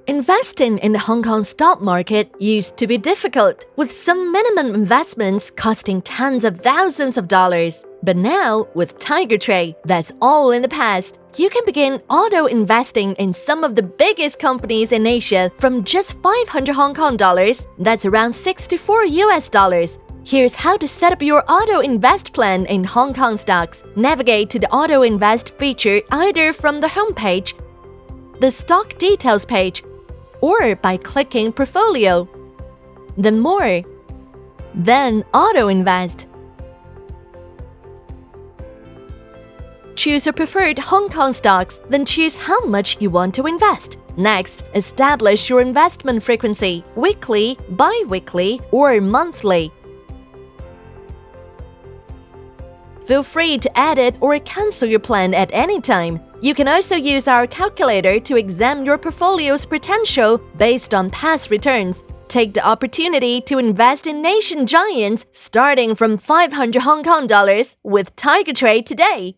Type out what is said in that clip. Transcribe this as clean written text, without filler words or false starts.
Investing in the Hong Kong stock market used to be difficult, with some minimum investments costing tens of thousands of dollars. But now, with Tiger Trade, that's all in the past. You can begin auto-investing in some of the biggest companies in Asia from just 500 Hong Kong dollars, that's around 64 US dollars. Here's how to set up your auto-invest plan in Hong Kong stocks. Navigate to the auto-invest feature either from the homepage, the stock details page, or by clicking Portfolio. Then More. Then Auto-invest. Choose your preferred Hong Kong stocks, then choose how much you want to invest. Next, establish your investment frequency: weekly, bi-weekly, or monthly. Feel free to edit or cancel your plan at any time. You can also use our calculator to examine your portfolio's potential based on past returns. Take the opportunity to invest in nation giants starting from 500 Hong Kong dollars with Tiger Trade today.